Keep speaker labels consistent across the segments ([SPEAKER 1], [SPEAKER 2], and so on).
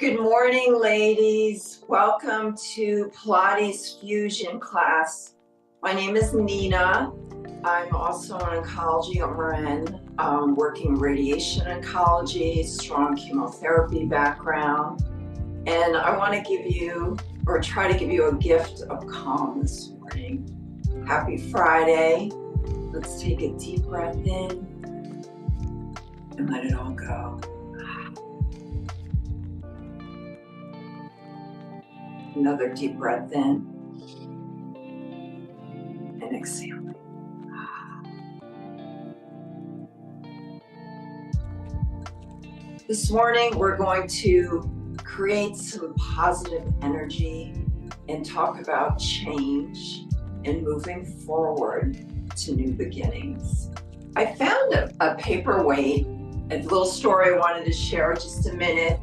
[SPEAKER 1] Good morning, ladies. Welcome to Pilates Fusion class. My name is Nina. I'm also an oncology RN, working radiation oncology, strong chemotherapy background. And I want to give you, or try to give you, a gift of calm this morning. Happy Friday. Let's take a deep breath in and let it all go. Another deep breath in and exhale. This morning, we're going to create some positive energy and talk about change and moving forward to new beginnings. I found a paperweight, a little story I wanted to share just a minute.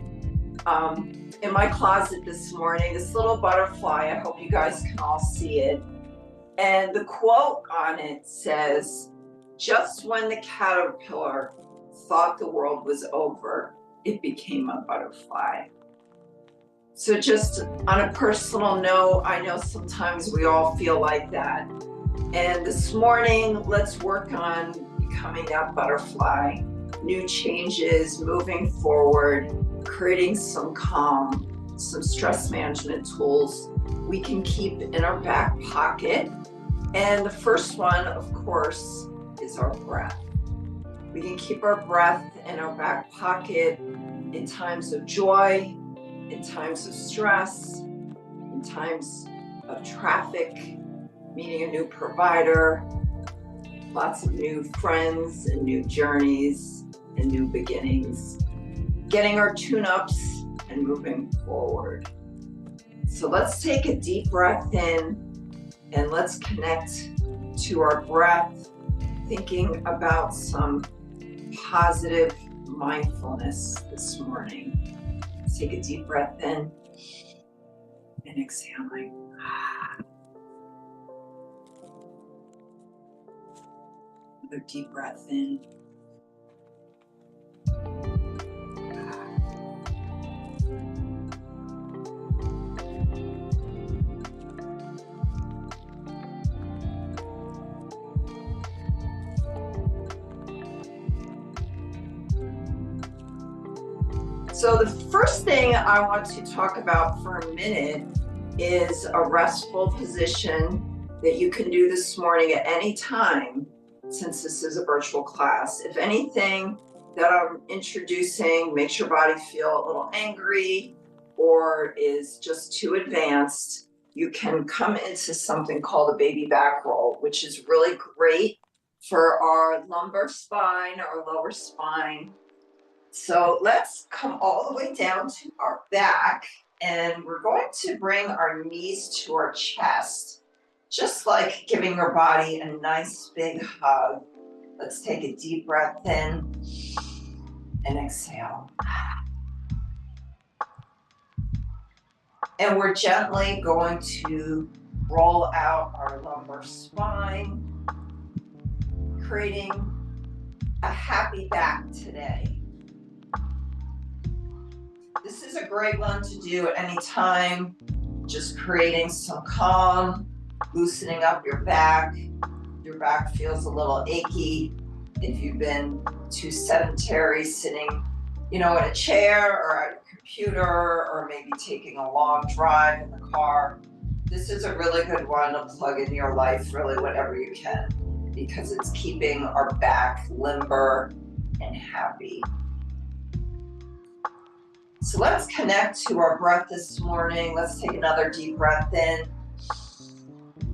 [SPEAKER 1] In my closet this morning, this little butterfly, I hope you guys can all see it. And the quote on it says, "Just when the caterpillar thought the world was over, it became a butterfly." So just on a personal note, I know sometimes we all feel like that. And this morning, let's work on becoming that butterfly. New changes, moving forward, creating some calm, some stress management tools we can keep in our back pocket. And the first one, of course, is our breath. We can keep our breath in our back pocket in times of joy, in times of stress, in times of traffic, meeting a new provider, lots of new friends and new journeys and new beginnings, getting our tune-ups and moving forward. So let's take a deep breath in and let's connect to our breath, thinking about some positive mindfulness this morning. Let's take a deep breath in and exhaling. Another deep breath in. So the first thing I want to talk about for a minute is a restful position that you can do this morning at any time, since this is a virtual class. If anything that I'm introducing makes your body feel a little angry or is just too advanced, you can come into something called a baby back roll, which is really great for our lumbar spine, our lower spine. So let's come all the way down to our back, and we're going to bring our knees to our chest, just like giving your body a nice big hug. Let's take a deep breath in and exhale. And we're gently going to roll out our lumbar spine, creating a happy back today. This is a great one to do at any time, just creating some calm, loosening up your back. Your back feels a little achy if you've been too sedentary, sitting, in a chair or at a computer, or maybe taking a long drive in the car. This is a really good one to plug in your life, really whenever you can, because it's keeping our back limber and happy. So let's connect to our breath this morning. Let's take another deep breath in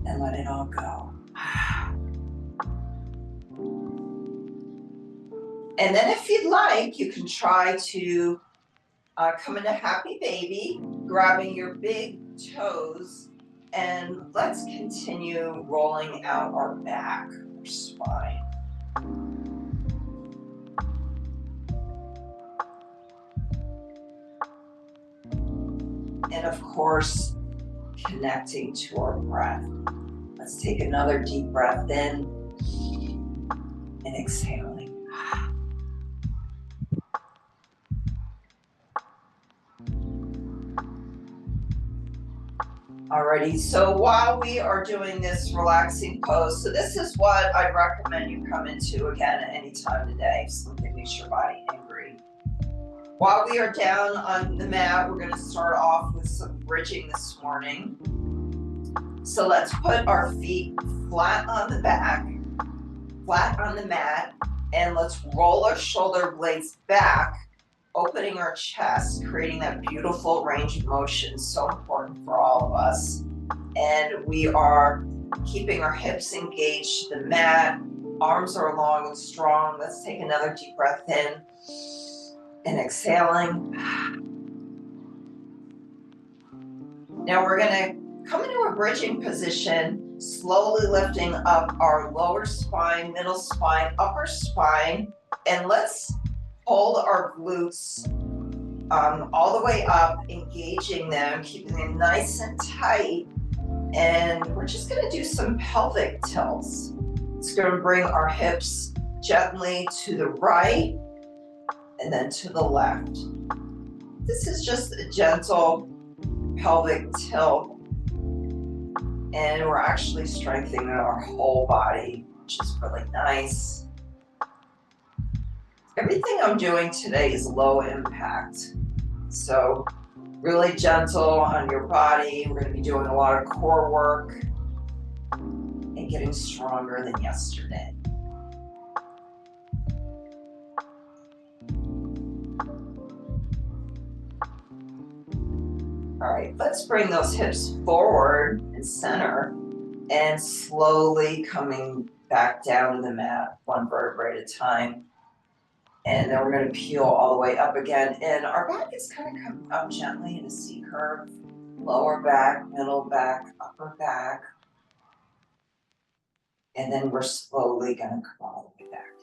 [SPEAKER 1] and let it all go. And then if you'd like, you can try to come into happy baby, grabbing your big toes, and let's continue rolling out our back, our spine. And of course, connecting to our breath. Let's take another deep breath in and exhaling. Alrighty, so while we are doing this relaxing pose, so this is what I'd recommend you come into again at any time today, if something makes your body angry. While we are down on the mat, we're going to start off with some bridging this morning. So let's put our feet flat on the back, flat on the mat, and let's roll our shoulder blades back, opening our chest, creating that beautiful range of motion, so important for all of us. And we are keeping our hips engaged to the mat, arms are long and strong. Let's take another deep breath in and exhaling. Now we're gonna come into a bridging position, slowly lifting up our lower spine, middle spine, upper spine, and let's hold our glutes all the way up, engaging them, keeping them nice and tight. And we're just gonna do some pelvic tilts. It's gonna bring our hips gently to the right and then to the left. This is just a gentle pelvic tilt. And we're actually strengthening our whole body, which is really nice. Everything I'm doing today is low impact. So really gentle on your body. We're going to be doing a lot of core work and getting stronger than yesterday. All right, let's bring those hips forward and center and slowly coming back down to the mat, one vertebrae at a time. And then we're going to peel all the way up again. And our back is kind of coming up gently in a C curve. Lower back, middle back, upper back. And then we're slowly going to come all the way back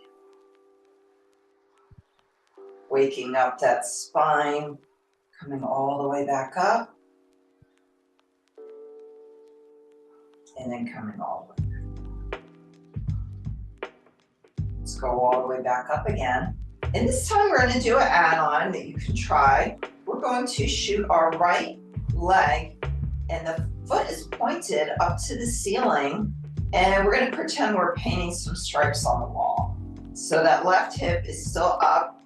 [SPEAKER 1] down. Waking up that spine, coming all the way back up. And then coming all the way back. Let's go all the way back up again. And this time we're going to do an add-on that you can try. We're going to shoot our right leg, and the foot is pointed up to the ceiling, and we're going to pretend we're painting some stripes on the wall. So that left hip is still up,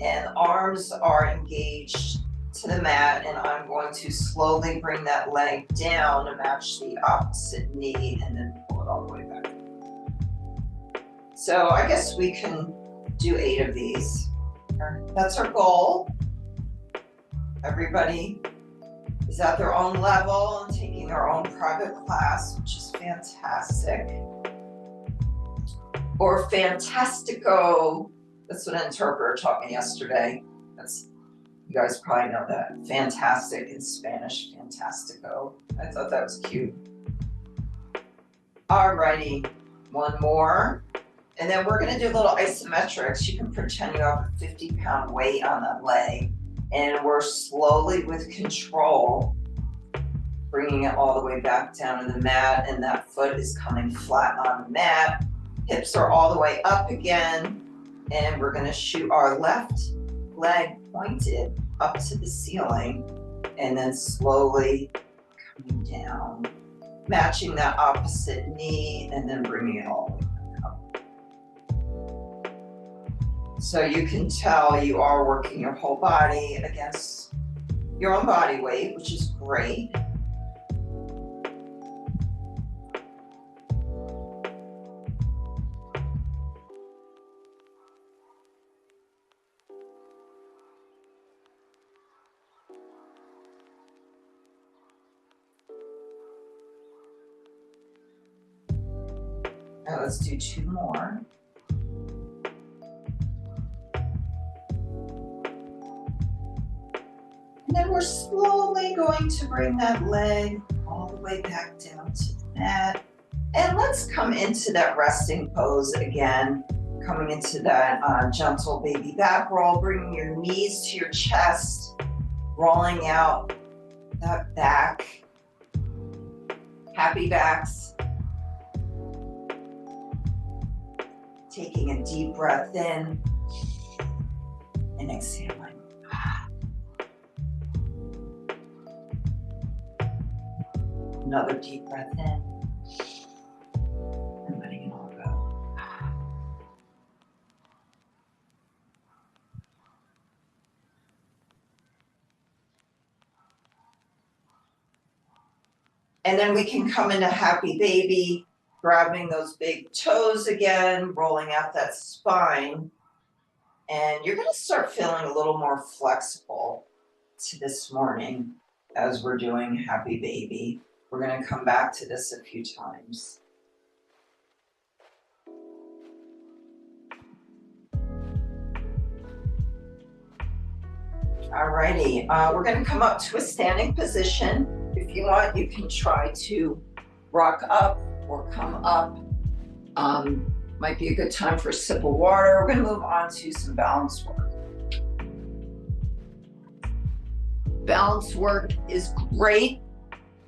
[SPEAKER 1] and arms are engaged to the mat, and I'm going to slowly bring that leg down to match the opposite knee, and then pull it all the way back. So I guess we can do 8 of these. That's our goal. Everybody is at their own level and taking their own private class, which is fantastic. Or fantastico. That's what an interpreter taught me yesterday. You guys probably know that. Fantastic in Spanish, fantastico. I thought that was cute. Alrighty, one more. And then we're going to do little isometrics. You can pretend you have a 50-pound weight on that leg. And we're slowly, with control, bringing it all the way back down to the mat. And that foot is coming flat on the mat. Hips are all the way up again. And we're going to shoot our left leg pointed up to the ceiling. And then slowly coming down, matching that opposite knee, and then bringing it all the way back up. So you can tell you are working your whole body against your own body weight, which is great. Now let's do 2 more. And then we're slowly going to bring that leg all the way back down to the mat. And let's come into that resting pose again, coming into that gentle baby back roll, bringing your knees to your chest, rolling out that back. Happy backs. Taking a deep breath in and exhaling. Another deep breath in. And letting it all go. And then we can come into happy baby, grabbing those big toes again, rolling out that spine. And you're going to start feeling a little more flexible to this morning as we're doing happy baby. We're going to come back to this a few times. Alrighty, we're going to come up to a standing position. If you want, you can try to rock up or come up. Might be a good time for a sip of water. We're going to move on to some balance work. Balance work is great.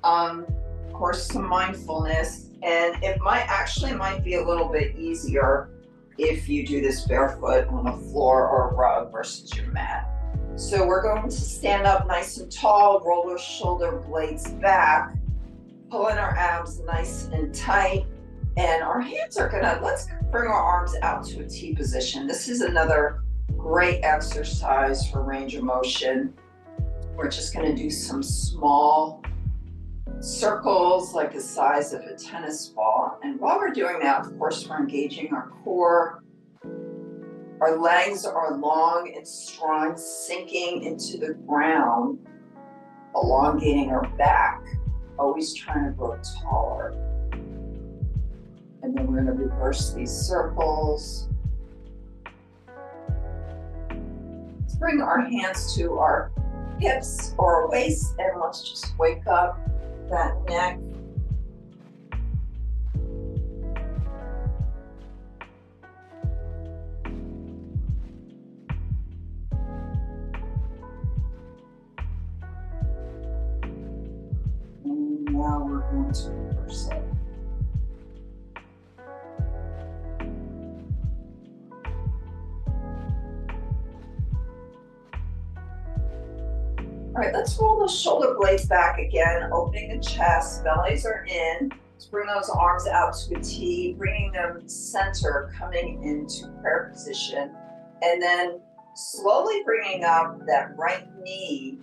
[SPEAKER 1] Of course, some mindfulness, and it might be a little bit easier if you do this barefoot on a floor or a rug versus your mat. So we're going to stand up nice and tall, roll our shoulder blades back, pulling our abs nice and tight, and our hands are let's bring our arms out to a T position. This is another great exercise for range of motion. We're just going to do some small circles like the size of a tennis ball. And while we're doing that, of course, we're engaging our core. Our legs are long and strong, sinking into the ground, elongating our back, always trying to grow taller. And then we're going to reverse these circles. Let's bring our hands to our hips or our waist, and let's just wake up that neck. And now we're going to reverse it. All right, let's roll those shoulder blades back again, opening the chest, bellies are in. Let's bring those arms out to a T, bringing them center, coming into prayer position, and then slowly bringing up that right knee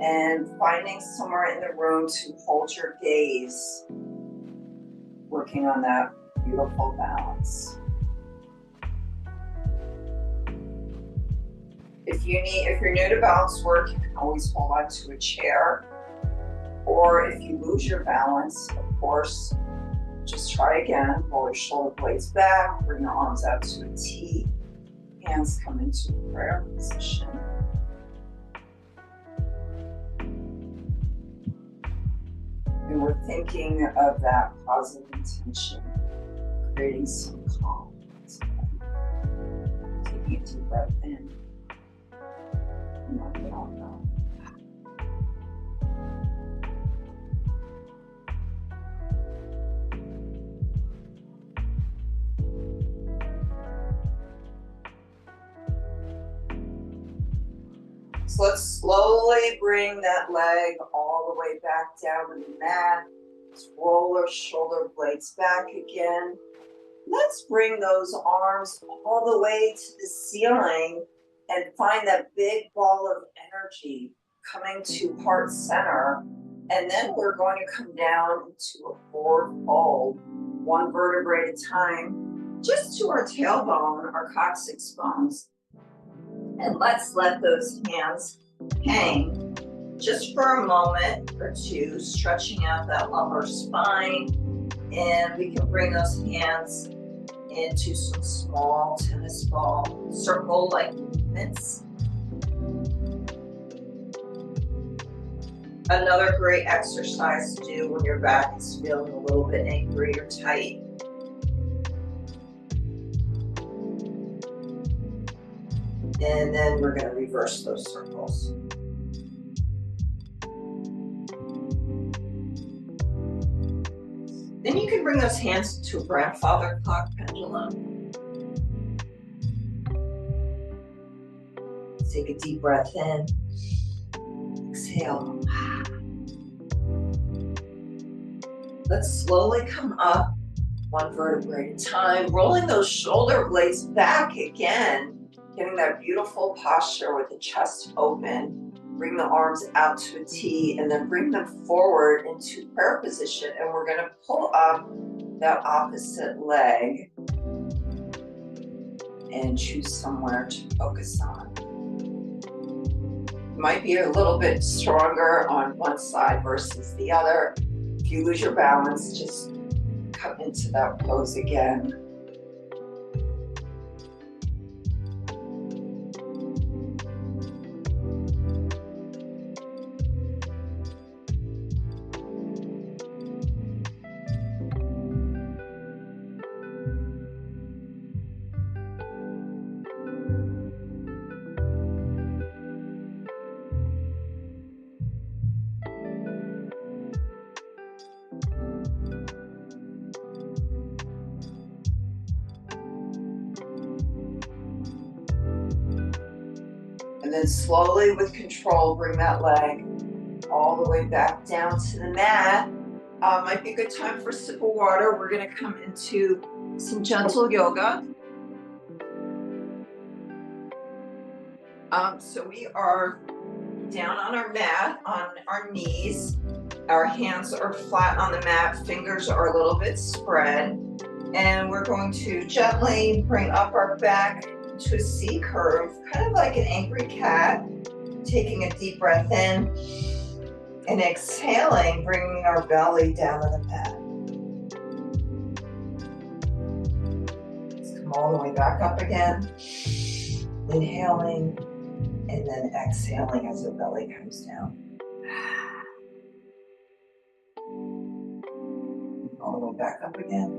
[SPEAKER 1] and finding somewhere in the room to hold your gaze, working on that beautiful balance. If you're new to balance work, you can always hold on to a chair. Or if you lose your balance, of course, just try again. Roll your shoulder blades back, bring your arms out to a T. Hands come into prayer position. And we're thinking of that positive intention, creating some calm. Taking a deep breath in. Let it all go. So let's slowly bring that leg all the way back down to the mat. Let's roll our shoulder blades back again. Let's bring those arms all the way to the ceiling and find that big ball of energy coming to heart center. And then we're going to come down into a forward fold, one vertebrae at a time, just to our tailbone, our coccyx bones. And let's let those hands hang just for a moment or two, stretching out that lumbar spine. And we can bring those hands into some small tennis ball circle-like movements. Another great exercise to do when your back is feeling a little bit angry or tight. And then we're going to reverse those circles. Then you can bring those hands to a grandfather clock pendulum. Take a deep breath in. Exhale. Let's slowly come up, one vertebrae at a time, rolling those shoulder blades back again, getting that beautiful posture with the chest open. Bring the arms out to a T and then bring them forward into prayer position. And we're going to pull up that opposite leg and choose somewhere to focus on. Might be a little bit stronger on one side versus the other. If you lose your balance, just come into that pose again. And then slowly with control, bring that leg all the way back down to the mat. Might be a good time for a sip of water. We're gonna come into some gentle yoga. So we are down on our mat, on our knees. Our hands are flat on the mat, fingers are a little bit spread. And we're going to gently bring up our back to a C curve, kind of like an angry cat, taking a deep breath in and exhaling, bringing our belly down to the mat. Let's come all the way back up again, inhaling and then exhaling as the belly comes down. All the way back up again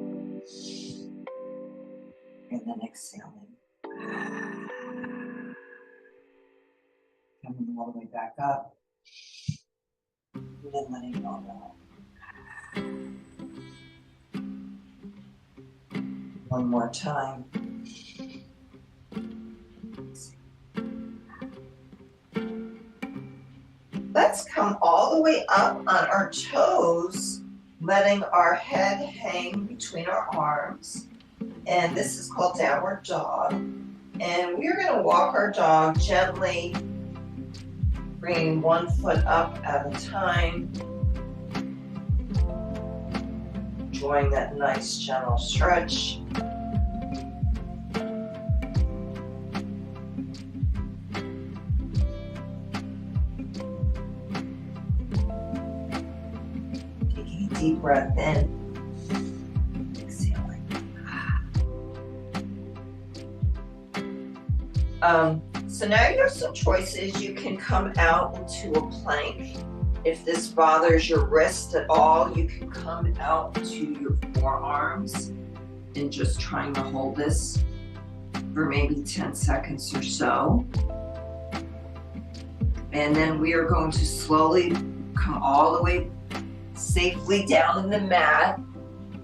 [SPEAKER 1] and then exhaling. Coming all the way back up, and then letting it all go. One more time. Let's come all the way up on our toes, letting our head hang between our arms. And this is called downward dog. And we're going to walk our dog gently, bringing one foot up at a time. Enjoying that nice gentle stretch. Taking a deep breath in. So now you have some choices. You can come out into a plank. If this bothers your wrist at all, you can come out to your forearms and just trying to hold this for maybe 10 seconds or so. And then we are going to slowly come all the way safely down in the mat.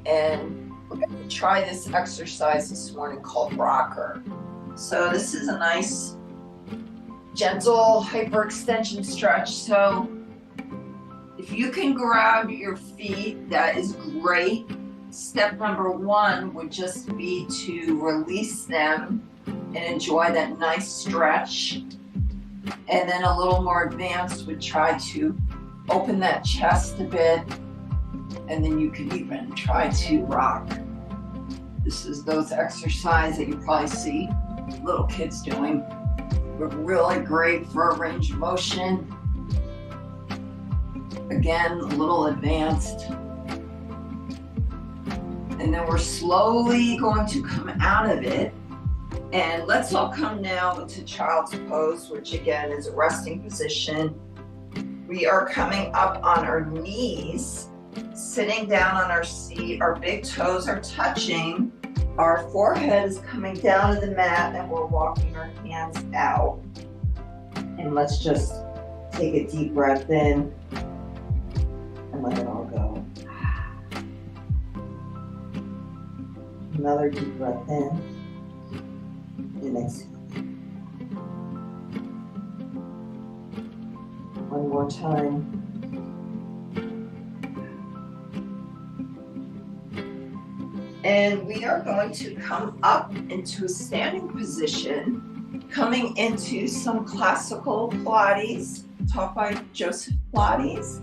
[SPEAKER 1] And we're going to try this exercise this morning called rocker. So this is a nice, gentle hyperextension stretch. So if you can grab your feet, that is great. Step number one would just be to release them and enjoy that nice stretch. And then a little more advanced would try to open that chest a bit. And then you could even try to rock. This is those exercises that you probably see little kids doing. But really great for a range of motion. Again, a little advanced. And then we're slowly going to come out of it. And let's all come now into child's pose, which again is a resting position. We are coming up on our knees, sitting down on our seat. Our big toes are touching. Our forehead is coming down to the mat and we're walking our hands out. And let's just take a deep breath in and let it all go. Another deep breath in and exhale. One more time. And we are going to come up into a standing position, coming into some classical Pilates, taught by Joseph Pilates.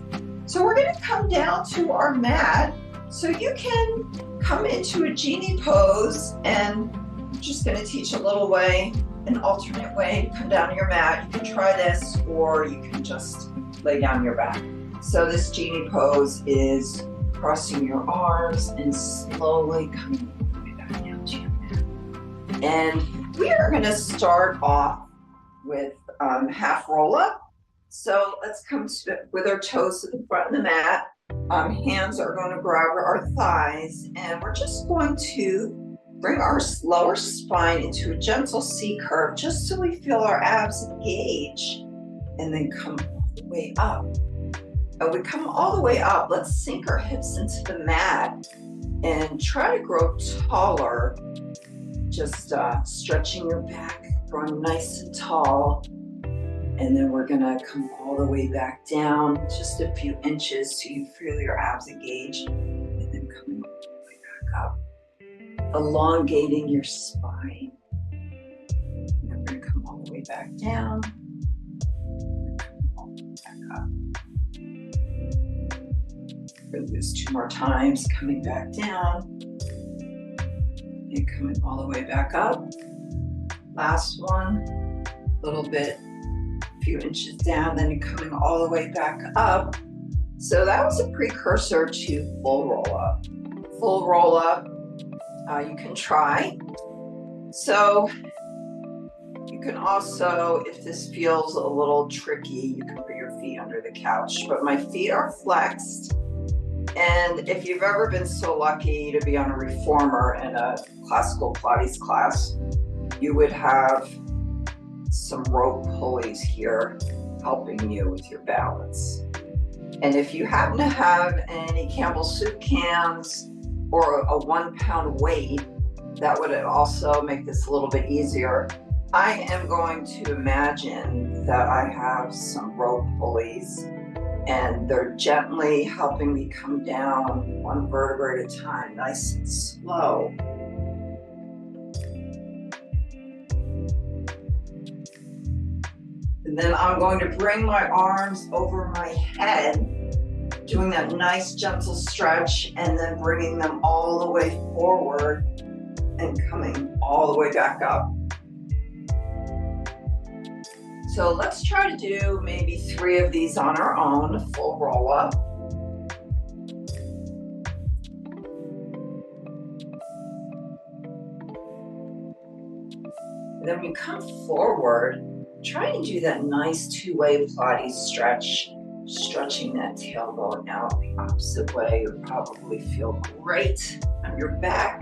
[SPEAKER 1] So we're going to come down to our mat. So you can come into a genie pose, and I'm just going to teach a little way, an alternate way to come down to your mat. You can try this, or you can just lay down your back. So this genie pose is crossing your arms and slowly coming all the way back down to your mat. And we are going to start off with half roll up. So let's come to with our toes to the front of the mat. Hands are going to grab our thighs, and we're just going to bring our lower spine into a gentle C curve just so we feel our abs engage, and then come all the way up. We come all the way up. Let's sink our hips into the mat and try to grow taller. Just stretching your back, growing nice and tall. And then we're gonna come all the way back down, just a few inches so you feel your abs engage. And then coming all the way back up, elongating your spine. And then we're gonna come all the way back down. And come all the way back up. We're gonna do this 2 more times, coming back down and coming all the way back up. Last one, a little bit, a few inches down, then coming all the way back up. So that was a precursor to full roll up. Full roll up, you can try. So you can also, if this feels a little tricky, you can put your feet under the couch, but my feet are flexed. And if you've ever been so lucky to be on a reformer in a classical Pilates class, you would have some rope pulleys here helping you with your balance. And if you happen to have any Campbell soup cans or a 1 pound weight, that would also make this a little bit easier. I am going to imagine that I have some rope pulleys, and they're gently helping me come down 1 vertebra at a time, nice and slow. And then I'm going to bring my arms over my head, doing that nice gentle stretch, and then bringing them all the way forward and coming all the way back up. So let's try to do maybe 3 of these on our own, a full roll up. And then when you come forward, try and do that nice 2-way Pilates stretch, stretching that tailbone out the opposite way. You'll probably feel great on your back.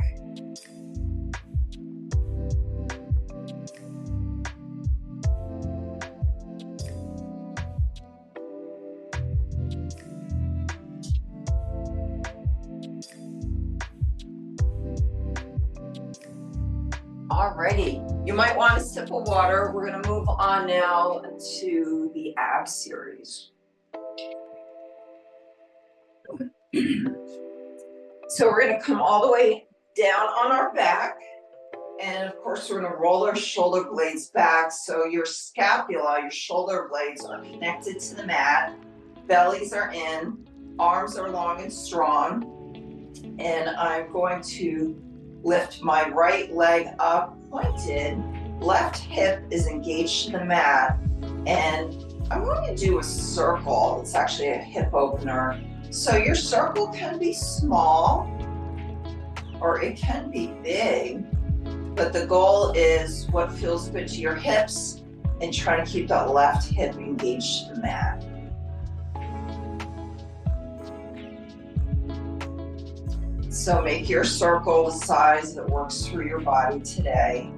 [SPEAKER 1] Alrighty, you might want a sip of water. We're going to move on now to the ab series. So we're going to come all the way down on our back, and of course we're going to roll our shoulder blades back so your scapula, your shoulder blades are connected to the mat, bellies are in, arms are long and strong, and I'm going to lift my right leg up, pointed, left hip is engaged to the mat, and I'm going to do a circle. It's actually a hip opener. So your circle can be small or it can be big, but the goal is what feels good to your hips and try to keep that left hip engaged to the mat. So make your circle the size that works through your body today.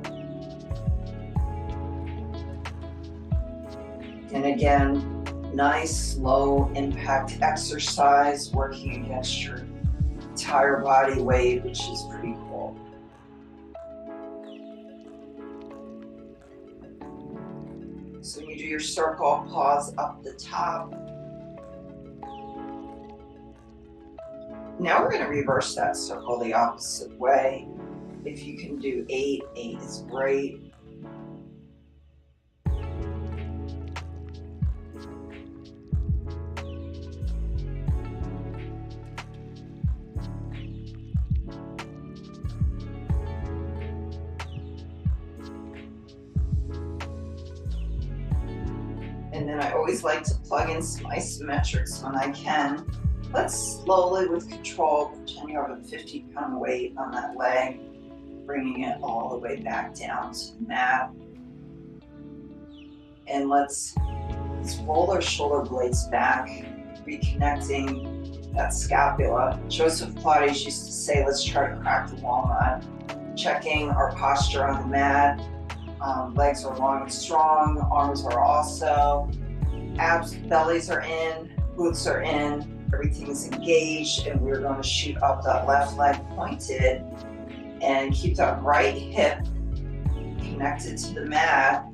[SPEAKER 1] And again, nice low impact exercise working against your entire body weight, which is pretty cool. So when you do your circle, pause up the top. Now we're going to reverse that circle the opposite way. If you can do 8, 8 is great. And then I always like to plug in some isometrics when I can. Let's slowly, with control, pretend you have a 50-pound weight on that leg, bringing it all the way back down to the mat. And let's roll our shoulder blades back, reconnecting that scapula. Joseph Pilates used to say, let's try to crack the walnut. Checking our posture on the mat. Legs are long and strong, arms are also. Abs, bellies are in, glutes are in, everything's engaged, and we're going to shoot up that left leg pointed and keep that right hip connected to the mat.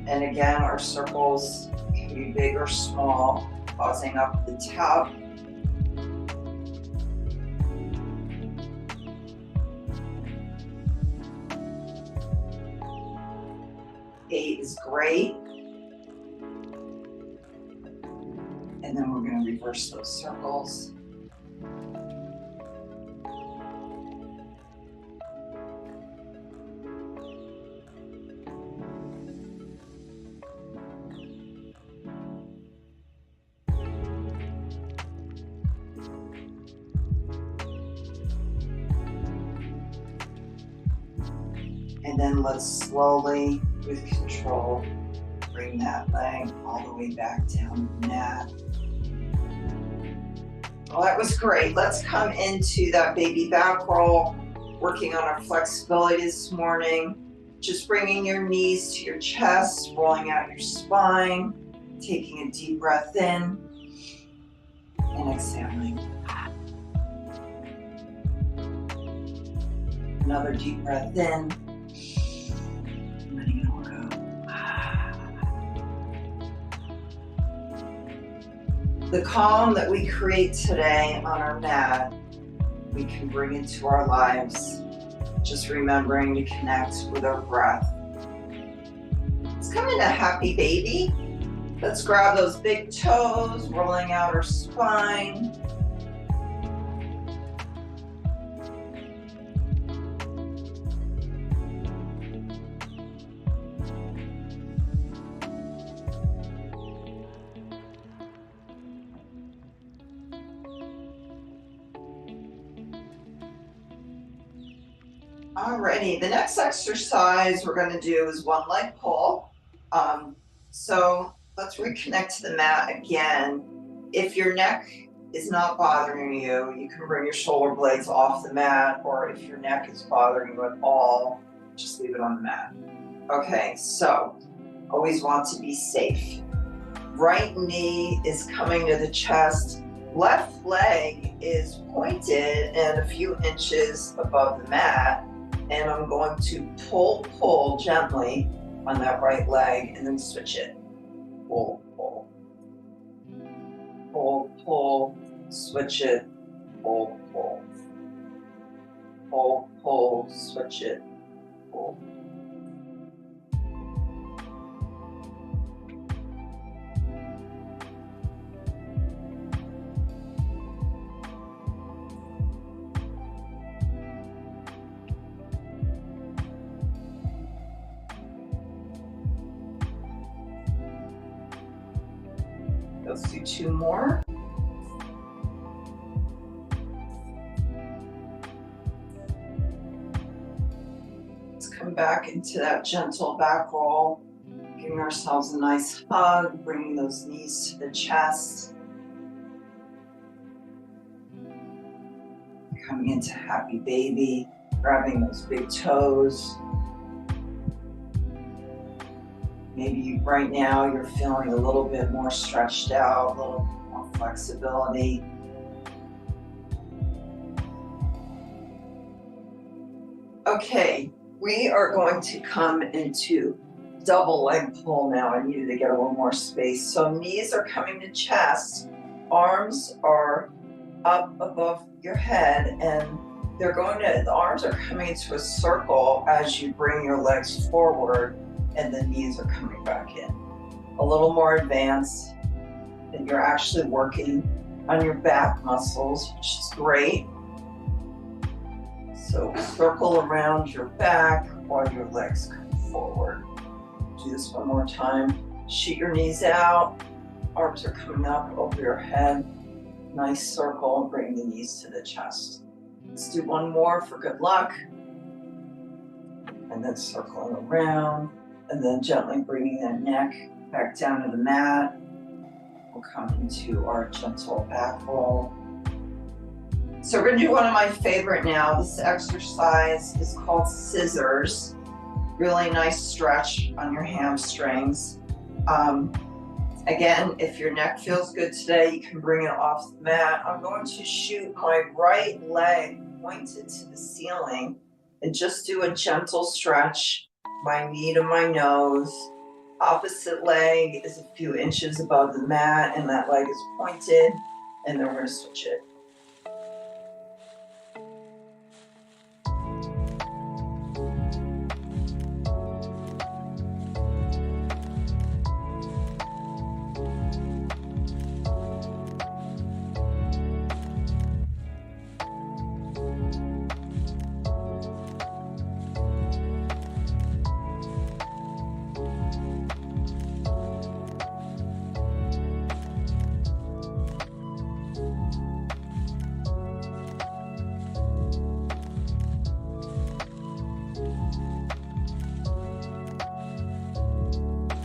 [SPEAKER 1] And again, our circles can be big or small, pausing up at the top. Eight is great. And then we're going to reverse those circles. And then let's slowly, with control, bring that leg all the way back down the mat. Well, that was great. Let's come into that baby back roll, working on our flexibility this morning. Just bringing your knees to your chest, rolling out your spine, taking a deep breath in, and exhaling. Another deep breath in. Letting it all go. The calm that we create today on our mat, we can bring into our lives, just remembering to connect with our breath. Let's come into happy baby. Let's grab those big toes, rolling out our spine. Alrighty, the next exercise we're going to do is one leg pull. So let's reconnect to the mat again. If your neck is not bothering you, you can bring your shoulder blades off the mat, or if your neck is bothering you at all, just leave it on the mat. Okay, so always want to be safe. Right knee is coming to the chest. Left leg is pointed and a few inches above the mat. And I'm going to pull gently on that right leg and then switch it. Pull, pull. Pull, pull, switch it. Pull, pull. Pull, pull, switch it. Pull. Let's do two more. Let's come back into that gentle back roll, giving ourselves a nice hug, bringing those knees to the chest. Coming into happy baby, grabbing those big toes. Maybe right now you're feeling a little bit more stretched out, a little more flexibility. Okay, we are going to come into double leg pull now. I needed to get a little more space. So knees are coming to chest, arms are up above your head, and the arms are coming into a circle as you bring your legs forward and the knees are coming back in. A little more advanced, and you're actually working on your back muscles, which is great. So circle around your back while your legs come forward. Do this one more time. Shoot your knees out, arms are coming up over your head. Nice circle, bring the knees to the chest. Let's do one more for good luck. And then circling around, and then gently bringing that neck back down to the mat. We'll come into our gentle back roll. So we're gonna do one of my favorite now. This exercise is called scissors. Really nice stretch on your hamstrings. Again, if your neck feels good today, you can bring it off the mat. I'm going to shoot my right leg pointed to the ceiling and just do a gentle stretch, my knee to my nose. Opposite leg is a few inches above the mat and that leg is pointed, and then we're going to switch it.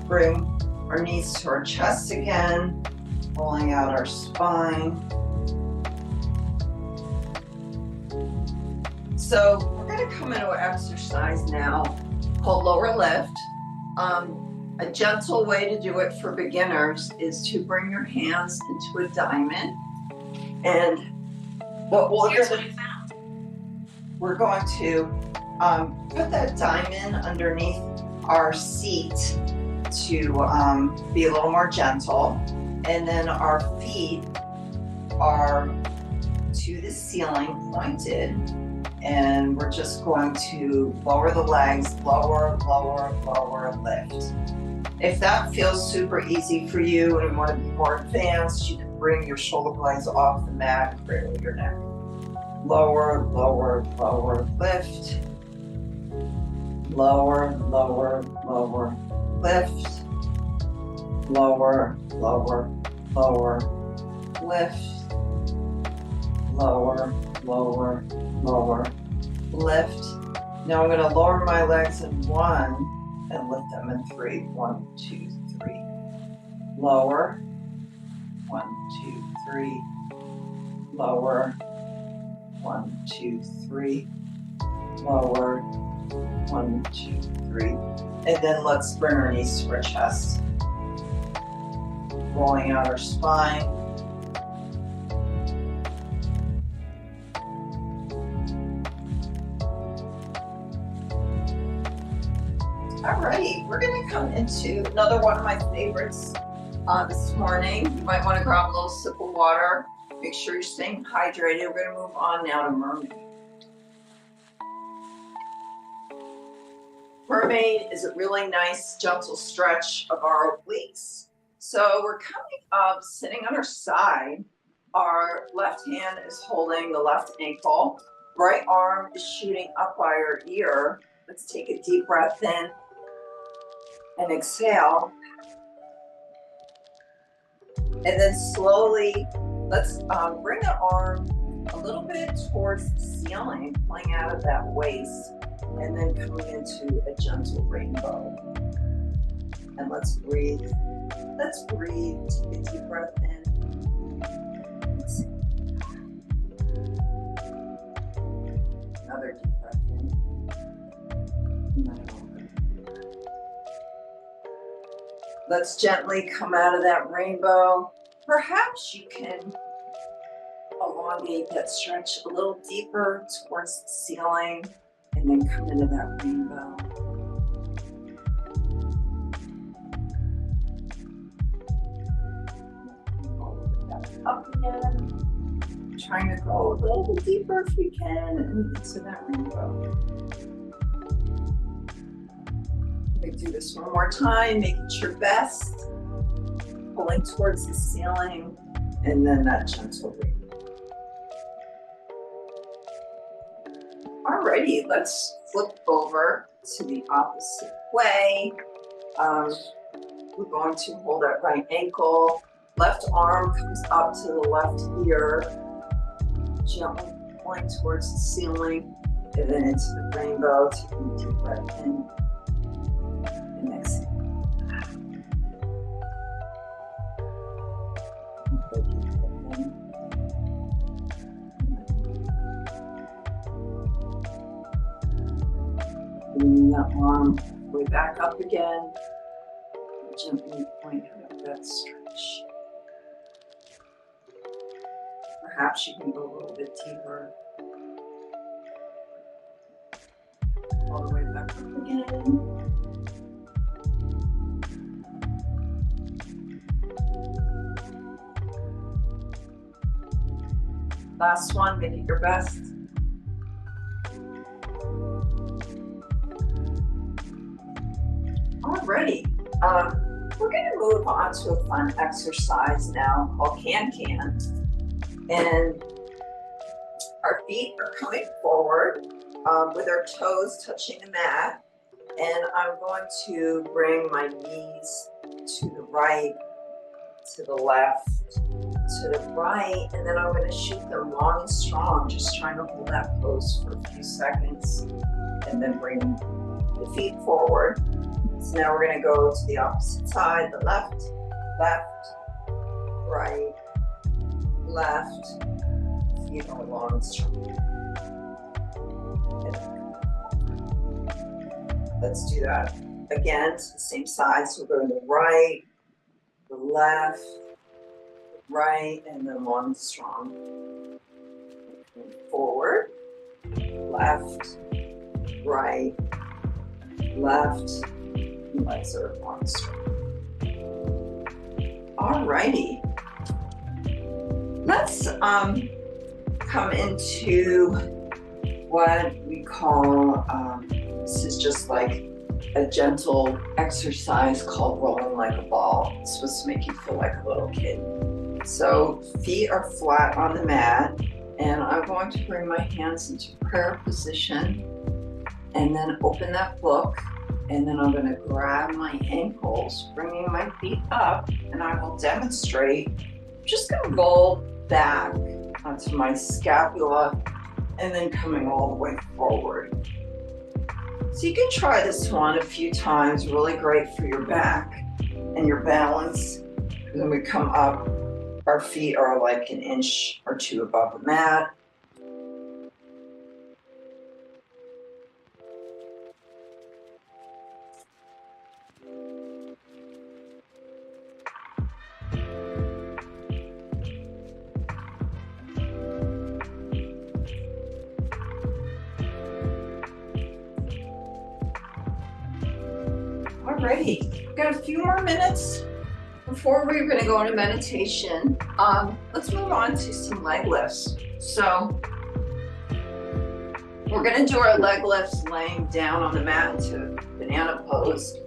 [SPEAKER 1] Bring our knees to our chest again, rolling out our spine. So we're going to come into an exercise now called lower lift. A gentle way to do it for beginners is to bring your hands into a diamond. And what we're going to put that diamond underneath our seat to be a little more gentle, and then our feet are to the ceiling pointed, and we're just going to lower the legs, lower, lower, lower, lift. If that feels super easy for you and you want to be more advanced, you can bring your shoulder blades off the mat and cradle your neck. Lower, lower, lower, lift. Lower, lower, lower, lift. Lower, lower, lower, lift. Lower, lower, lower, lift. Now I'm going to lower my legs in 1 and lift them in 3. 1, 2, 3. Lower. 1, 2, 3. Lower. 1, 2, 3. Lower. 1, 2, 3. And then let's bring our knees to our chest. Rolling out our spine. All right, we're going to come into another one of my favorites this morning. You might want to grab a little sip of water. Make sure you're staying hydrated. We're going to move on now to mermaid. Mermaid is a really nice, gentle stretch of our obliques. So we're coming up, sitting on our side. Our left hand is holding the left ankle. Right arm is shooting up by our ear. Let's take a deep breath in and exhale. And then slowly, let's bring the arm a little bit towards the ceiling, pulling out of that waist, and then coming into a gentle rainbow. And let's breathe. Let's breathe. Take a deep breath in. Another deep breath in. Let's gently come out of that rainbow. Perhaps you can elongate that stretch a little deeper towards the ceiling and then come into that rainbow. Up again. trying to go a little bit deeper if we can into that rainbow. We do this one more time, make it your best, pulling towards the ceiling, and then that gentle rainbow. Alrighty, let's flip over to the opposite way. We're going to hold that right ankle. Left arm comes up to the left ear, gently pulling towards the ceiling, and then into the rainbow. Taking a deep breath in and exhale. Bringing that arm way back up again. Gently point out that stretch. Perhaps you can go a little bit deeper. All the way back up again. Last one, make it your best. Alrighty. We're going to move on to a fun exercise now called can-can. And our feet are coming forward with our toes touching the mat. And I'm going to bring my knees to the right, to the left, to the right, and then I'm going to shoot them long and strong, just trying to hold that pose for a few seconds, and then bring the feet forward. So now we're going to go to the opposite side, the left, left, right, left, feet are long and strong. Let's do that again to the same side. So we're going to the right, the left, right, and then long and strong. Forward, left, right, left, and legs are long and strong. Alrighty. Let's come into what we call, this is just like a gentle exercise called rolling like a ball. It's supposed to make you feel like a little kid. So feet are flat on the mat, and I'm going to bring my hands into prayer position and then open that book, and then I'm going to grab my ankles, bringing my feet up, and I will demonstrate. I'm just going to roll back onto my scapula and then coming all the way forward. So you can try this one a few times, really great for your back and your balance. When we come up, our feet are like an inch or two above the mat. Alrighty, we've got a few more minutes before we're going to go into meditation. Let's move on to some leg lifts. So we're going to do our leg lifts laying down on the mat into banana pose.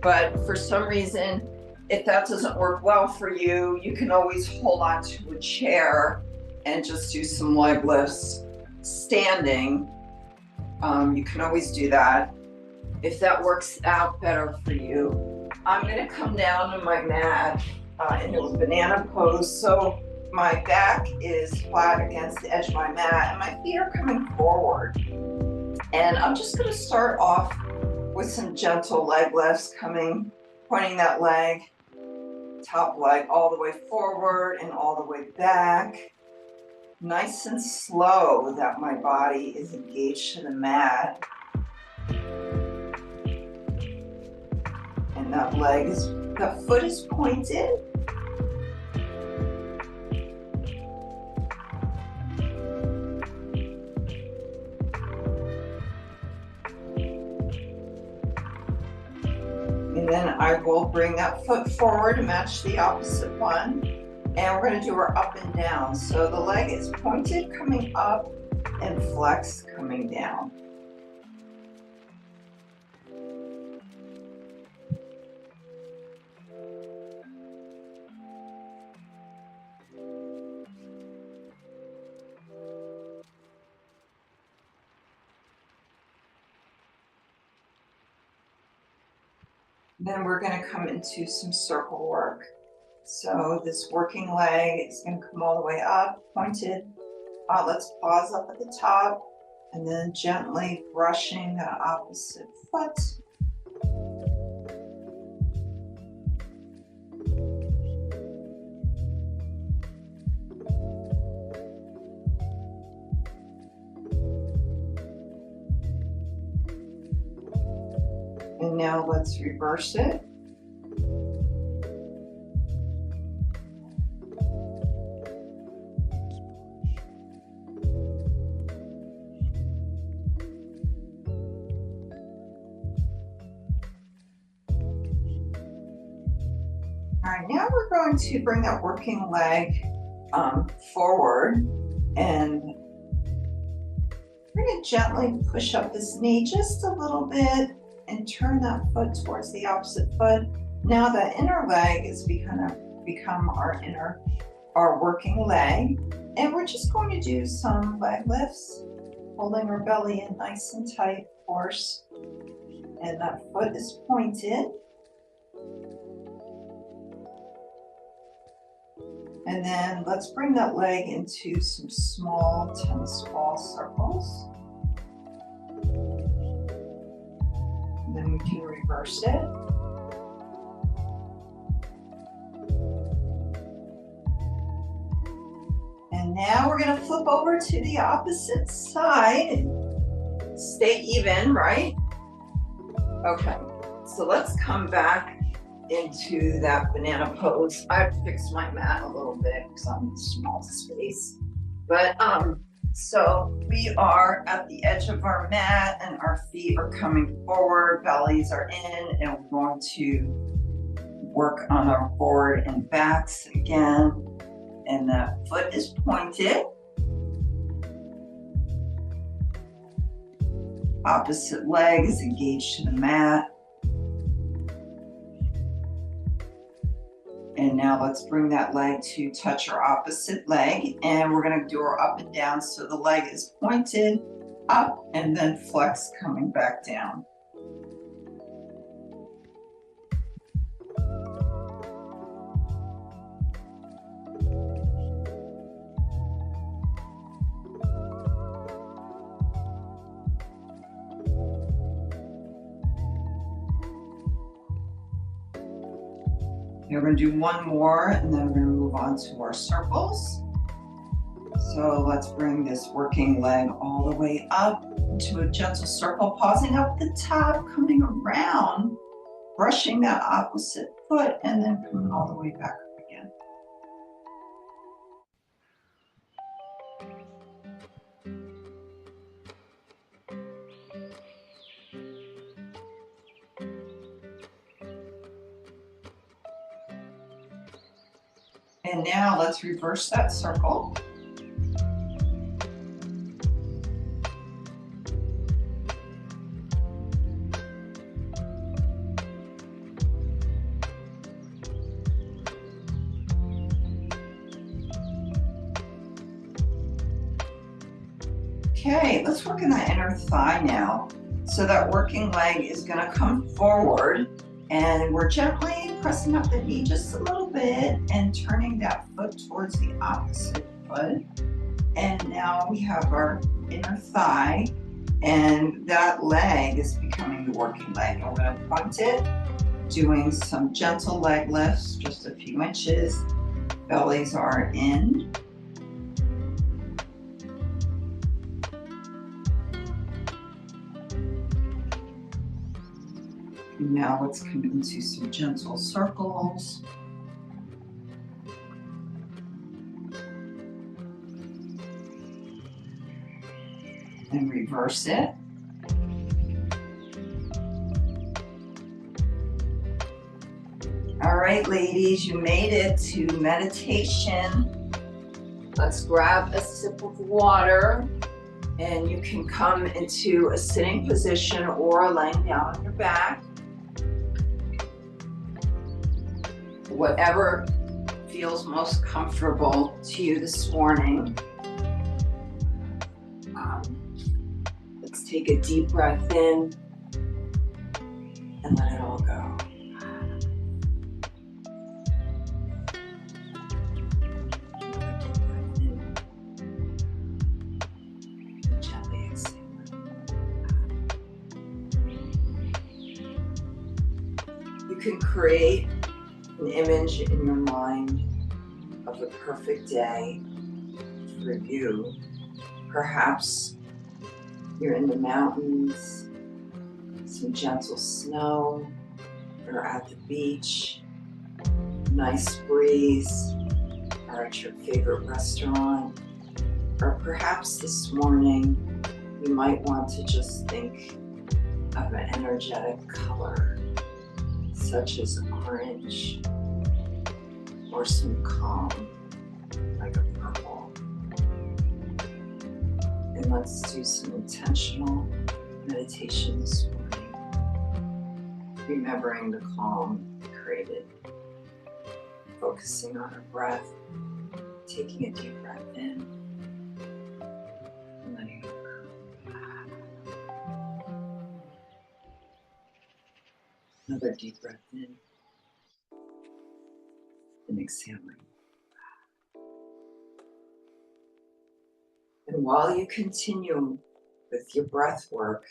[SPEAKER 1] But for some reason, if that doesn't work well for you, you can always hold on to a chair and just do some leg lifts standing. You can always do that if that works out better for you. I'm going to come down on my mat into a banana pose. So my back is flat against the edge of my mat and my feet are coming forward. And I'm just going to start off with some gentle leg lifts, pointing that leg, top leg all the way forward and all the way back. Nice and slow that my body is engaged to the mat. And that foot is pointed. And then I will bring that foot forward to match the opposite one. And we're going to do our up and down. So the leg is pointed coming up and flex coming down. Then we're going to come into some circle work. So this working leg is going to come all the way up, pointed. Let's pause up at the top and then gently brushing the opposite foot. And now let's reverse it. All right, now we're going to bring that working leg forward, and we're going to gently push up this knee just a little bit and turn that foot towards the opposite foot. Now the inner leg is become our working leg, and we're just going to do some leg lifts, holding our belly in nice and tight, of course, and that foot is pointed. And then let's bring that leg into some small tennis ball circles. And then we can reverse it. And now we're going to flip over to the opposite side. Stay even, right? Okay, so let's come back into that banana pose. I've fixed my mat a little bit because I'm in small space. But so we are at the edge of our mat and our feet are coming forward, bellies are in, and we're going to work on our forward and backs again. And that foot is pointed. Opposite leg is engaged to the mat. And now let's bring that leg to touch our opposite leg, and we're going to do our up and down. So the leg is pointed up and then flex coming back down. We're going to do one more, and then we're going to move on to our circles. So let's bring this working leg all the way up into a gentle circle, pausing up the top, coming around, brushing that opposite foot, and then coming all the way back up again. And now let's reverse that circle. Okay, let's work on that inner thigh now. So that working leg is going to come forward, and we're gently pressing up the knee just a little bit and turning that foot towards the opposite foot. And now we have our inner thigh, and that leg is becoming the working leg. And we're going to point it, doing some gentle leg lifts, just a few inches. Bellies are in. Now let's come into some gentle circles. And reverse it. All right, ladies, you made it to meditation. Let's grab a sip of water, and you can come into a sitting position or laying down on your back. Whatever feels most comfortable to you this morning. Let's take a deep breath in and let it all go. You can create an image in your mind of a perfect day for you. Perhaps you're in the mountains, some gentle snow, or at the beach, nice breeze, or at your favorite restaurant. Or perhaps this morning you might want to just think of an energetic color, such as orange, or some calm, like a purple. And let's do some intentional meditation this morning, remembering the calm created, focusing on our breath, taking a deep breath in, and letting it go. Another deep breath in, and exhaling. And while you continue with your breath work,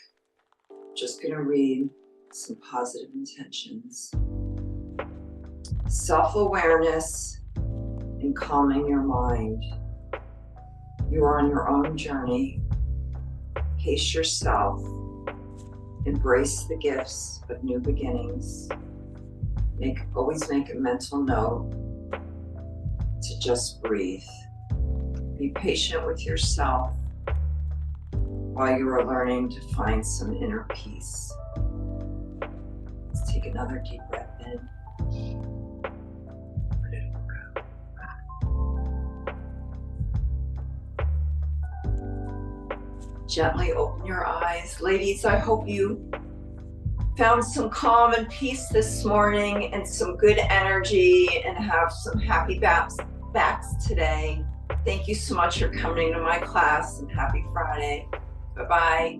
[SPEAKER 1] I'm just going to read some positive intentions. Self-awareness and calming your mind. You are on your own journey. Pace yourself. Embrace the gifts of new beginnings. Always make a mental note to just breathe. Be patient with yourself while you are learning to find some inner peace. Let's take another deep breath in. Let it go. Gently open your eyes. Ladies, I hope you found some calm and peace this morning and some good energy and have some happy backs today. Thank you so much for coming to my class, and happy Friday. Bye-bye.